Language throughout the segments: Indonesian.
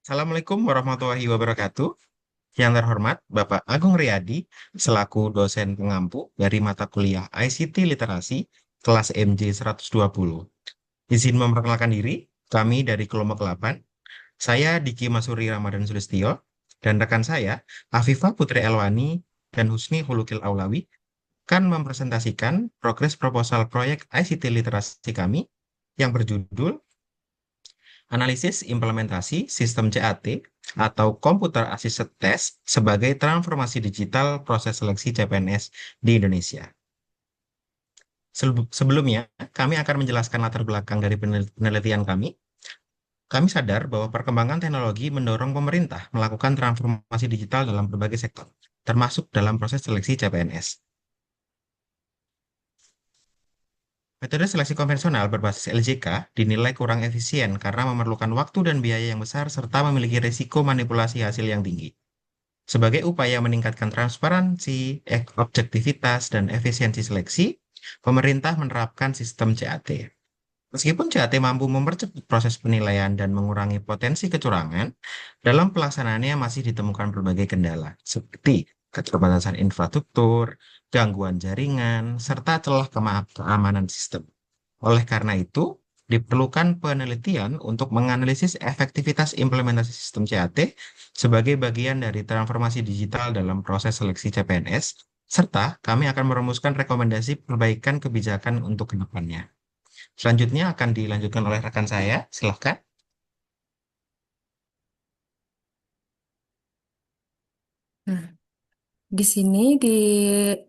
Assalamualaikum warahmatullahi wabarakatuh. Yang terhormat Bapak Agung Riyadi, selaku dosen pengampu dari mata kuliah ICT Literasi kelas MJ 120. Izin memperkenalkan diri, kami dari kelompok 8. Saya Diki Masuri Ramadan Sulistyo, dan rekan saya, Afifah Putri Elwani dan Husni Hulukil Aulawi, akan mempresentasikan progres proposal proyek ICT Literasi kami yang berjudul Analisis Implementasi Sistem CAT atau Computer Assisted Test sebagai transformasi digital proses seleksi CPNS di Indonesia. Sebelumnya, kami akan menjelaskan latar belakang dari penelitian kami. Kami sadar bahwa perkembangan teknologi mendorong pemerintah melakukan transformasi digital dalam berbagai sektor, termasuk dalam proses seleksi CPNS. Metode seleksi konvensional berbasis LJK dinilai kurang efisien karena memerlukan waktu dan biaya yang besar serta memiliki risiko manipulasi hasil yang tinggi. Sebagai upaya meningkatkan transparansi, objektivitas, dan efisiensi seleksi, pemerintah menerapkan sistem CAT. Meskipun CAT mampu mempercepat proses penilaian dan mengurangi potensi kecurangan, dalam pelaksanaannya masih ditemukan berbagai kendala, seperti keterbatasan infrastruktur, gangguan jaringan, serta celah keamanan sistem. Oleh karena itu, diperlukan penelitian untuk menganalisis efektivitas implementasi sistem CAT sebagai bagian dari transformasi digital dalam proses seleksi CPNS, serta kami akan merumuskan rekomendasi perbaikan kebijakan untuk kedepannya. Selanjutnya akan dilanjutkan oleh rekan saya, silahkan. Nah, di sini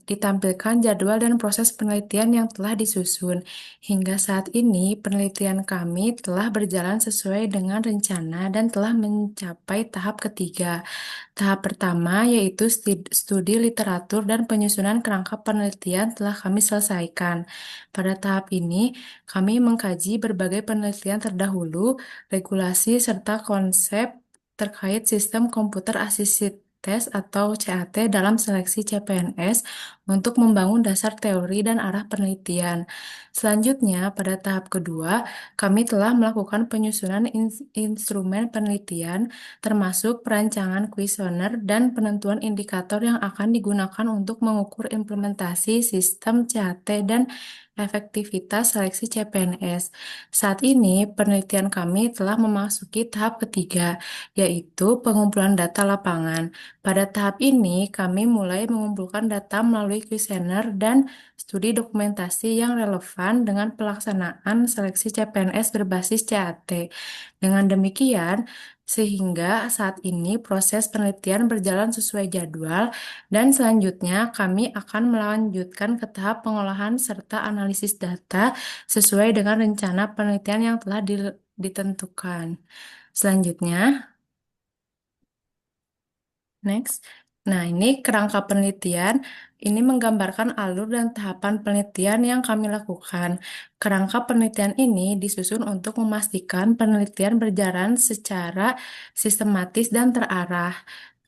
ditampilkan jadwal dan proses penelitian yang telah disusun. Hingga saat ini, penelitian kami telah berjalan sesuai dengan rencana dan telah mencapai tahap ketiga. Tahap pertama yaitu studi literatur dan penyusunan kerangka penelitian telah kami selesaikan. Pada tahap ini, kami mengkaji berbagai penelitian terdahulu, regulasi, serta konsep terkait sistem komputer assisted test atau CAT dalam seleksi CPNS untuk membangun dasar teori dan arah penelitian. Selanjutnya, pada tahap kedua, kami telah melakukan penyusunan instrumen penelitian termasuk perancangan kuesioner dan penentuan indikator yang akan digunakan untuk mengukur implementasi sistem CAT dan efektivitas seleksi CPNS. Saat ini, penelitian kami telah memasuki tahap ketiga, yaitu pengumpulan data lapangan. Pada tahap ini, kami mulai mengumpulkan data melalui kuesioner dan studi dokumentasi yang relevan dengan pelaksanaan seleksi CPNS berbasis CAT. Dengan demikian, sehingga saat ini proses penelitian berjalan sesuai jadwal dan selanjutnya kami akan melanjutkan ke tahap pengolahan serta analisis data sesuai dengan rencana penelitian yang telah ditentukan. Selanjutnya, next. Nah, ini kerangka penelitian. Ini menggambarkan alur dan tahapan penelitian yang kami lakukan. Kerangka penelitian ini disusun untuk memastikan penelitian berjalan secara sistematis dan terarah.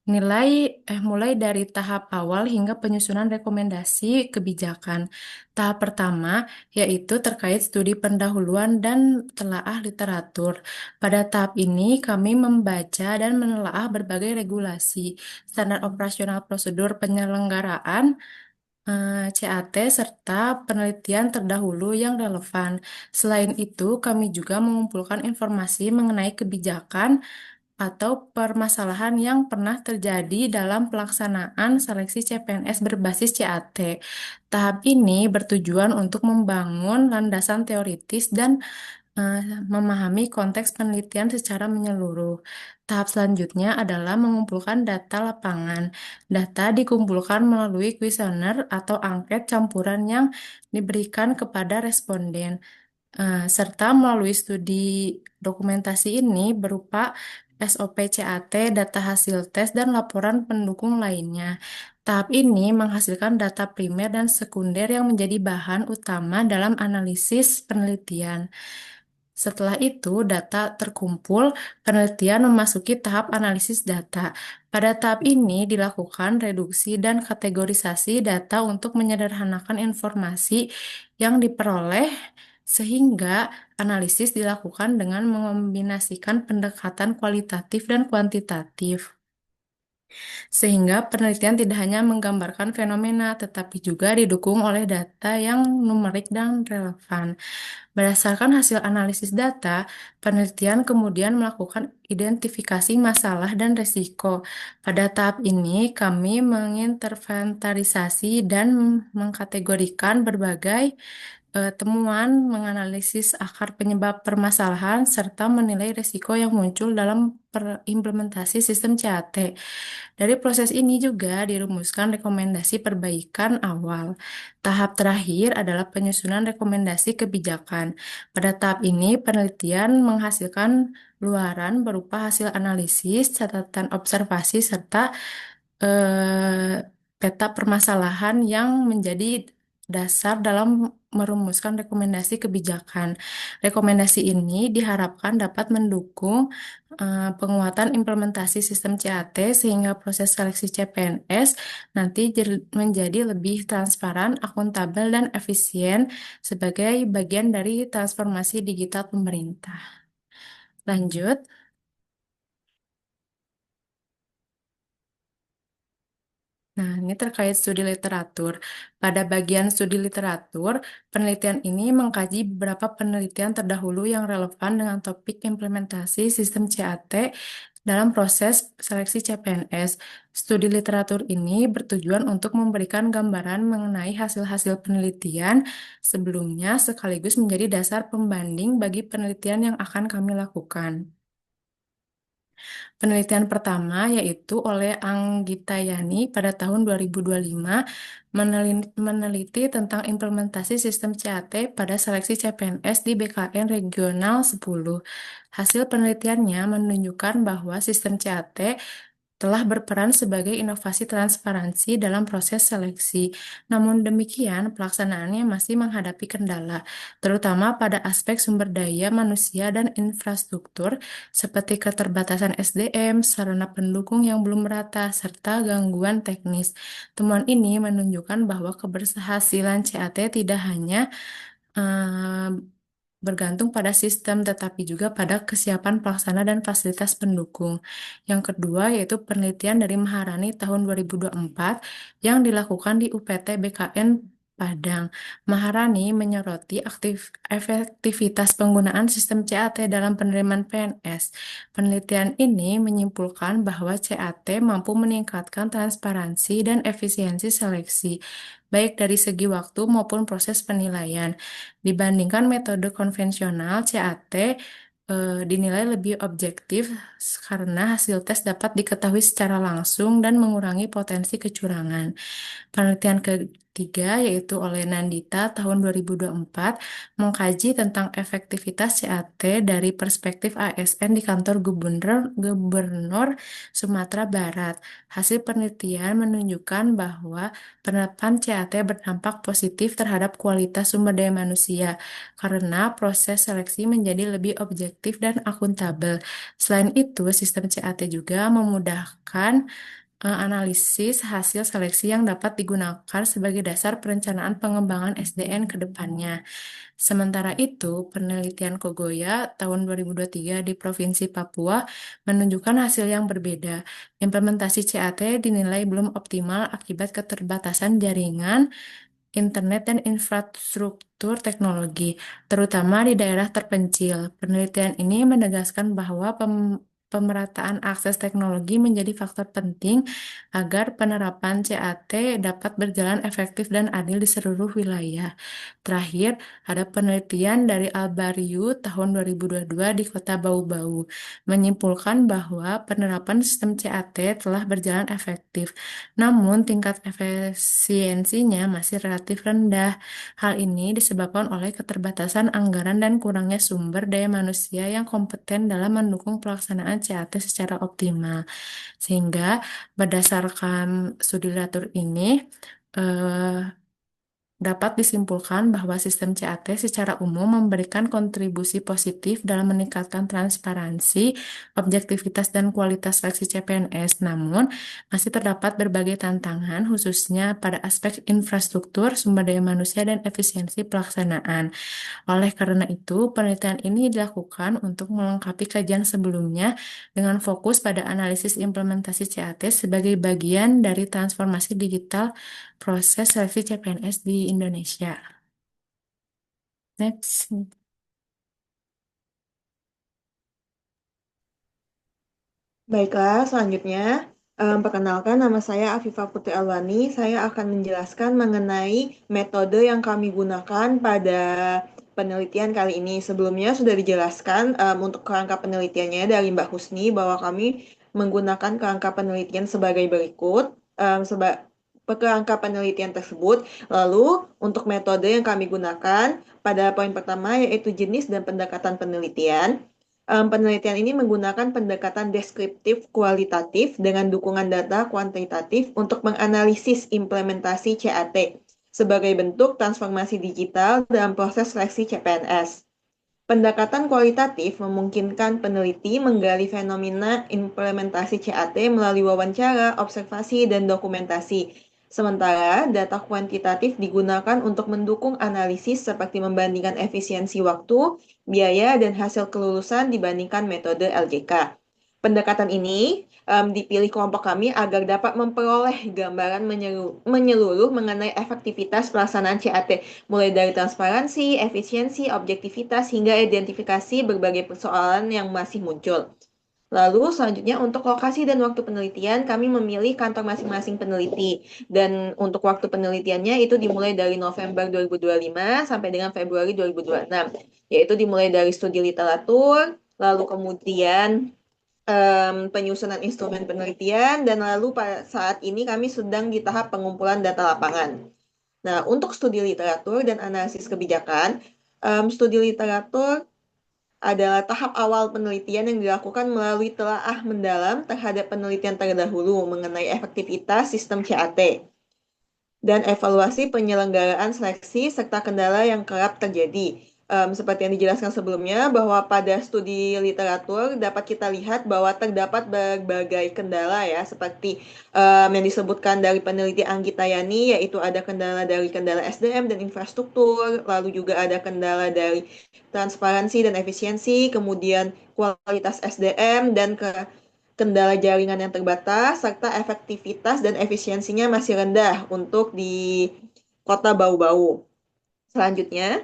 Mulai dari tahap awal hingga penyusunan rekomendasi kebijakan. Tahap pertama yaitu terkait studi pendahuluan dan telaah literatur. Pada tahap ini kami membaca dan menelaah berbagai regulasi, standar operasional prosedur penyelenggaraan CAT serta penelitian terdahulu yang relevan. Selain itu, kami juga mengumpulkan informasi mengenai kebijakan atau permasalahan yang pernah terjadi dalam pelaksanaan seleksi CPNS berbasis CAT. Tahap ini bertujuan untuk membangun landasan teoritis dan eh, memahami konteks penelitian secara menyeluruh. Tahap selanjutnya adalah mengumpulkan data lapangan. Data dikumpulkan melalui kuesioner atau angket campuran yang diberikan kepada responden. Serta melalui studi dokumentasi ini berupa SOP CAT, data hasil tes, dan laporan pendukung lainnya. Tahap ini menghasilkan data primer dan sekunder yang menjadi bahan utama dalam analisis penelitian. Setelah itu, data terkumpul, penelitian memasuki tahap analisis data. Pada tahap ini dilakukan reduksi dan kategorisasi data untuk menyederhanakan informasi yang diperoleh Sehingga analisis dilakukan dengan mengombinasikan pendekatan kualitatif dan kuantitatif. Sehingga penelitian tidak hanya menggambarkan fenomena, tetapi juga didukung oleh data yang numerik dan relevan. Berdasarkan hasil analisis data, penelitian kemudian melakukan identifikasi masalah dan risiko. Pada tahap ini, kami menginterventarisasi dan mengkategorikan berbagai temuan, menganalisis akar penyebab permasalahan, serta menilai risiko yang muncul dalam implementasi sistem CAT. Dari proses ini juga dirumuskan rekomendasi perbaikan awal. Tahap terakhir adalah penyusunan rekomendasi kebijakan. Pada tahap ini, penelitian menghasilkan luaran berupa hasil analisis, catatan observasi, serta peta permasalahan yang menjadi dasar dalam merumuskan rekomendasi kebijakan. Rekomendasi ini diharapkan dapat mendukung penguatan implementasi sistem CAT sehingga proses seleksi CPNS nanti menjadi lebih transparan, akuntabel, dan efisien sebagai bagian dari transformasi digital pemerintah. Lanjut. Nah, ini terkait studi literatur. Pada bagian studi literatur, penelitian ini mengkaji beberapa penelitian terdahulu yang relevan dengan topik implementasi sistem CAT dalam proses seleksi CPNS. Studi literatur ini bertujuan untuk memberikan gambaran mengenai hasil-hasil penelitian sebelumnya sekaligus menjadi dasar pembanding bagi penelitian yang akan kami lakukan. Penelitian pertama yaitu oleh Anggita Yani pada tahun 2025 meneliti tentang implementasi sistem CAT pada seleksi CPNS di BKN Regional 10. Hasil penelitiannya menunjukkan bahwa sistem CAT telah berperan sebagai inovasi transparansi dalam proses seleksi. Namun demikian, pelaksanaannya masih menghadapi kendala, terutama pada aspek sumber daya manusia dan infrastruktur, seperti keterbatasan SDM, sarana pendukung yang belum merata, serta gangguan teknis. Temuan ini menunjukkan bahwa keberhasilan CAT tidak hanya eh, bergantung pada sistem, tetapi juga pada kesiapan pelaksana dan fasilitas pendukung. Yang kedua, yaitu penelitian dari Maharani tahun 2024 yang dilakukan di UPT BKN Padang. Maharani menyoroti efektivitas penggunaan sistem CAT dalam penerimaan PNS. Penelitian ini menyimpulkan bahwa CAT mampu meningkatkan transparansi dan efisiensi seleksi, baik dari segi waktu maupun proses penilaian. Dibandingkan metode konvensional, CAT dinilai lebih objektif karena hasil tes dapat diketahui secara langsung dan mengurangi potensi kecurangan. Penelitian ketiga yaitu oleh Nandita tahun 2024 mengkaji tentang efektivitas CAT dari perspektif ASN di kantor Gubernur Sumatera Barat. Hasil penelitian menunjukkan bahwa penerapan CAT berdampak positif terhadap kualitas sumber daya manusia karena proses seleksi menjadi lebih objektif dan akuntabel. Selain itu, sistem CAT juga memudahkan analisis hasil seleksi yang dapat digunakan sebagai dasar perencanaan pengembangan SDN ke depannya. Sementara itu, penelitian Kogoya tahun 2023 di Provinsi Papua menunjukkan hasil yang berbeda. Implementasi CAT dinilai belum optimal akibat keterbatasan jaringan, internet, dan infrastruktur teknologi, terutama di daerah terpencil. Penelitian ini menegaskan bahwa pemerataan akses teknologi menjadi faktor penting agar penerapan CAT dapat berjalan efektif dan adil di seluruh wilayah. Terakhir, ada penelitian dari Albariu tahun 2022 di Kota Bau-Bau menyimpulkan bahwa penerapan sistem CAT telah berjalan efektif, namun tingkat efisiensinya masih relatif rendah. Hal ini disebabkan oleh keterbatasan anggaran dan kurangnya sumber daya manusia yang kompeten dalam mendukung pelaksanaan CAT secara optimal. Sehingga berdasarkan studi literatur ini, eh, Dapat disimpulkan bahwa sistem CAT secara umum memberikan kontribusi positif dalam meningkatkan transparansi, objektivitas, dan kualitas seleksi CPNS. Namun, masih terdapat berbagai tantangan, khususnya pada aspek infrastruktur, sumber daya manusia, dan efisiensi pelaksanaan. Oleh karena itu, penelitian ini dilakukan untuk melengkapi kajian sebelumnya dengan fokus pada analisis implementasi CAT sebagai bagian dari transformasi digital proses seleksi CPNS di Indonesia. Next. Baiklah, selanjutnya, perkenalkan nama saya Afifah Putri Alwani. Saya akan menjelaskan mengenai metode yang kami gunakan pada penelitian kali ini. Sebelumnya sudah dijelaskan untuk kerangka penelitiannya dari Mbak Husni bahwa kami menggunakan kerangka penelitian sebagai berikut. Kerangka penelitian tersebut. Lalu, untuk metode yang kami gunakan pada poin pertama yaitu jenis dan pendekatan penelitian. Penelitian ini menggunakan pendekatan deskriptif kualitatif dengan dukungan data kuantitatif untuk menganalisis implementasi CAT sebagai bentuk transformasi digital dalam proses seleksi CPNS. Pendekatan kualitatif memungkinkan peneliti menggali fenomena implementasi CAT melalui wawancara, observasi, dan dokumentasi. Sementara data kuantitatif digunakan untuk mendukung analisis seperti membandingkan efisiensi waktu, biaya, dan hasil kelulusan dibandingkan metode LJK. Pendekatan ini dipilih kelompok kami agar dapat memperoleh gambaran menyeluruh mengenai efektivitas pelaksanaan CAT, mulai dari transparansi, efisiensi, objektivitas, hingga identifikasi berbagai persoalan yang masih muncul. Lalu selanjutnya untuk lokasi dan waktu penelitian, kami memilih kantor masing-masing peneliti. Dan untuk waktu penelitiannya itu dimulai dari November 2025 sampai dengan Februari 2026. Yaitu dimulai dari studi literatur, lalu kemudian penyusunan instrumen penelitian, dan lalu pada saat ini kami sedang di tahap pengumpulan data lapangan. Nah, untuk studi literatur dan analisis kebijakan, studi literatur adalah tahap awal penelitian yang dilakukan melalui telaah mendalam terhadap penelitian terdahulu mengenai efektivitas sistem CAT dan evaluasi penyelenggaraan seleksi serta kendala yang kerap terjadi. Seperti yang dijelaskan sebelumnya, bahwa pada studi literatur dapat kita lihat bahwa terdapat berbagai kendala ya, seperti yang disebutkan dari peneliti Anggita Yani, yaitu ada kendala dari kendala SDM dan infrastruktur, lalu juga ada kendala dari transparansi dan efisiensi, kemudian kualitas SDM, dan kendala jaringan yang terbatas, serta efektivitas dan efisiensinya masih rendah untuk di kota Bau-Bau. Selanjutnya,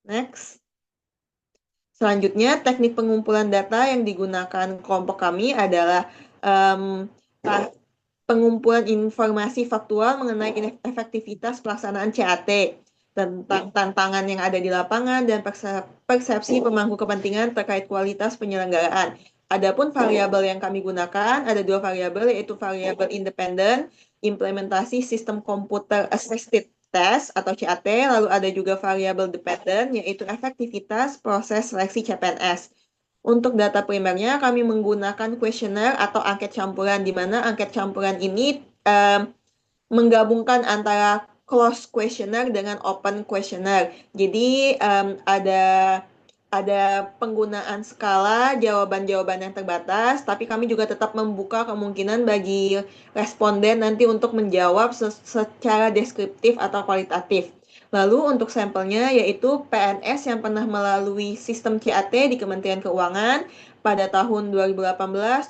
next. Selanjutnya, teknik pengumpulan data yang digunakan kelompok kami adalah pengumpulan informasi faktual mengenai efektivitas pelaksanaan CAT, tentang tantangan yang ada di lapangan, dan persepsi pemangku kepentingan terkait kualitas penyelenggaraan. Adapun variabel yang kami gunakan, ada dua variabel, yaitu variabel independen, implementasi sistem komputer assisted test atau CAT, lalu ada juga variabel dependent, yaitu efektivitas proses seleksi CPNS. Untuk data primernya, kami menggunakan kuesioner atau angket campuran, di mana angket campuran ini menggabungkan antara closed questionnaire dengan open questionnaire. Jadi ada penggunaan skala jawaban-jawaban yang terbatas, tapi kami juga tetap membuka kemungkinan bagi responden nanti untuk menjawab secara deskriptif atau kualitatif. Lalu untuk sampelnya yaitu PNS yang pernah melalui sistem CAT di Kementerian Keuangan pada tahun 2018,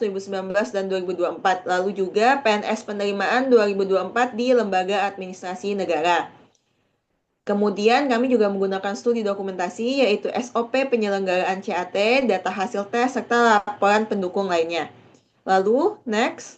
2019, dan 2024. Lalu juga PNS penerimaan 2024 di Lembaga Administrasi Negara. Kemudian kami juga menggunakan studi dokumentasi yaitu SOP penyelenggaraan CAT, data hasil tes, serta laporan pendukung lainnya. Lalu, next.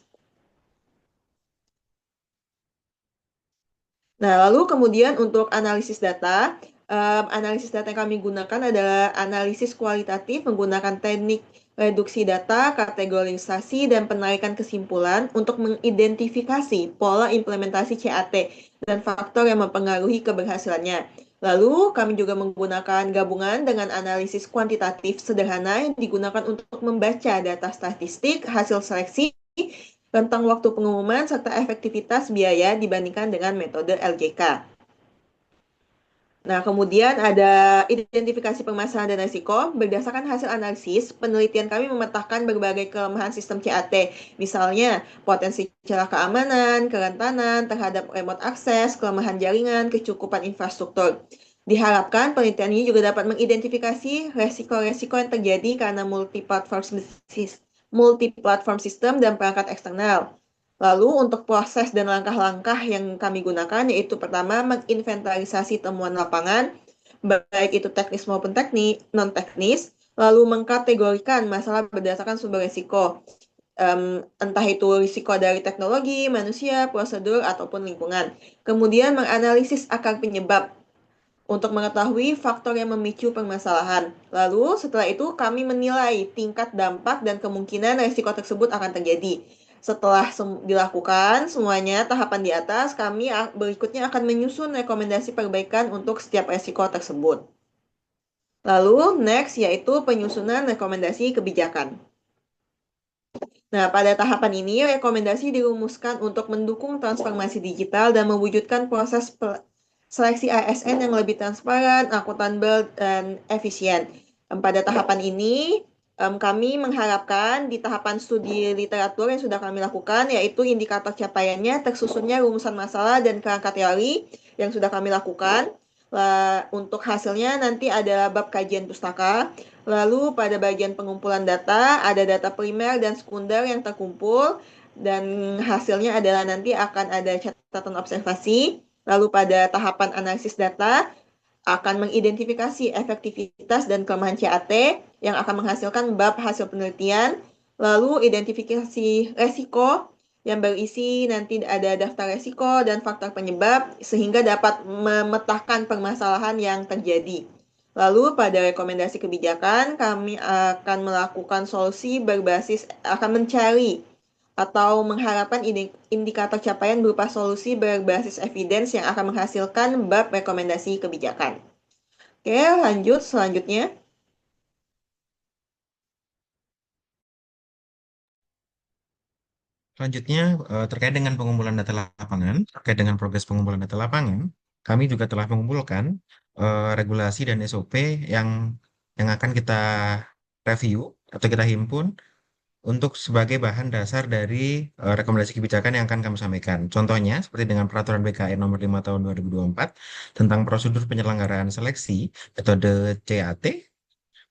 Nah, lalu kemudian untuk analisis data yang kami gunakan adalah analisis kualitatif menggunakan teknik reduksi data, kategorisasi, dan penarikan kesimpulan untuk mengidentifikasi pola implementasi CAT dan faktor yang mempengaruhi keberhasilannya. Lalu, kami juga menggunakan gabungan dengan analisis kuantitatif sederhana yang digunakan untuk membaca data statistik, hasil seleksi, rentang waktu pengumuman, serta efektivitas biaya dibandingkan dengan metode LJK. Nah, kemudian ada identifikasi permasalahan dan risiko. Berdasarkan hasil analisis, penelitian kami memetakan berbagai kelemahan sistem CAT. Misalnya, potensi celah keamanan, kerentanan terhadap remote access, kelemahan jaringan, kecukupan infrastruktur. Diharapkan penelitian ini juga dapat mengidentifikasi resiko-resiko yang terjadi karena multi-platform system dan perangkat eksternal. Lalu untuk proses dan langkah-langkah yang kami gunakan yaitu pertama menginventarisasi temuan lapangan, baik itu teknis maupun non teknis, lalu mengkategorikan masalah berdasarkan sumber risiko, entah itu risiko dari teknologi, manusia, prosedur, ataupun lingkungan. Kemudian menganalisis akar penyebab untuk mengetahui faktor yang memicu permasalahan. Lalu setelah itu kami menilai tingkat dampak dan kemungkinan risiko tersebut akan terjadi. Setelah dilakukan semuanya tahapan di atas, kami berikutnya akan menyusun rekomendasi perbaikan untuk setiap risiko tersebut. Lalu next yaitu penyusunan rekomendasi kebijakan. Nah, pada tahapan ini rekomendasi dirumuskan untuk mendukung transformasi digital dan mewujudkan proses seleksi ASN yang lebih transparan, akuntabel, dan efisien. Pada tahapan ini, kami mengharapkan di tahapan studi literatur yang sudah kami lakukan, yaitu indikator capaiannya, tersusunnya rumusan masalah dan kerangka teori yang sudah kami lakukan. Untuk hasilnya nanti ada bab kajian pustaka. Lalu pada bagian pengumpulan data, ada data primer dan sekunder yang terkumpul. Dan hasilnya adalah nanti akan ada catatan observasi. Lalu pada tahapan analisis data, akan mengidentifikasi efektivitas dan kelemahan CAT yang akan menghasilkan bab hasil penelitian. Lalu identifikasi resiko yang berisi nanti ada daftar resiko dan faktor penyebab sehingga dapat memetakan permasalahan yang terjadi. Lalu pada rekomendasi kebijakan kami akan melakukan solusi berbasis akan mencari atau mengharapkan indikator capaian berupa solusi berbasis evidence yang akan menghasilkan bab rekomendasi kebijakan. Oke, lanjut selanjutnya. Selanjutnya, terkait dengan pengumpulan data lapangan, terkait dengan progres pengumpulan data lapangan, kami juga telah mengumpulkan regulasi dan SOP yang akan kita review atau kita himpun untuk sebagai bahan dasar dari rekomendasi kebijakan yang akan kami sampaikan. Contohnya, seperti dengan Peraturan BKN Nomor 5 Tahun 2024 tentang prosedur penyelenggaraan seleksi metode CAT,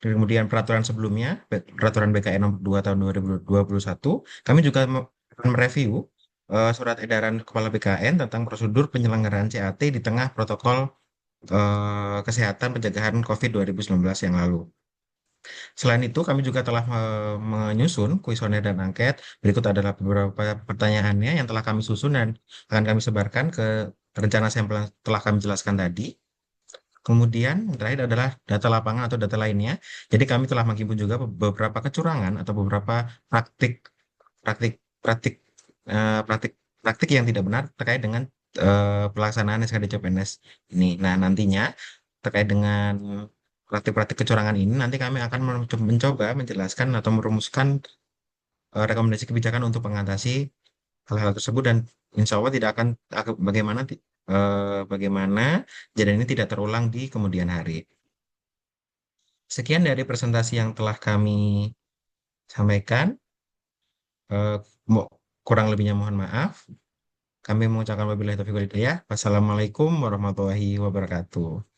kemudian peraturan sebelumnya, Peraturan BKN Nomor 2 Tahun 2021, kami juga akan mereview surat edaran Kepala BKN tentang prosedur penyelenggaraan CAT di tengah protokol kesehatan pencegahan COVID 2019 yang lalu. Selain itu, kami juga telah menyusun kuesioner dan angket. Berikut adalah beberapa pertanyaannya yang telah kami susun dan akan kami sebarkan ke rencana sampel yang telah kami jelaskan tadi. Kemudian, yang terakhir adalah data lapangan atau data lainnya. Jadi kami telah menghimpun juga beberapa kecurangan atau beberapa praktik praktik praktik praktik praktik yang tidak benar terkait dengan pelaksanaan SKD CPNS ini. Nah, nantinya terkait dengan praktik-praktik kecurangan ini nanti kami akan mencoba menjelaskan atau merumuskan rekomendasi kebijakan untuk mengatasi hal-hal tersebut dan insya Allah tidak akan bagaimana kejadian ini tidak terulang di kemudian hari. Sekian dari presentasi yang telah kami sampaikan. Eh, Kurang lebihnya mohon maaf. Kami mengucapkan wabillahi taufiq wal hidayah. Wassalamualaikum warahmatullahi wabarakatuh.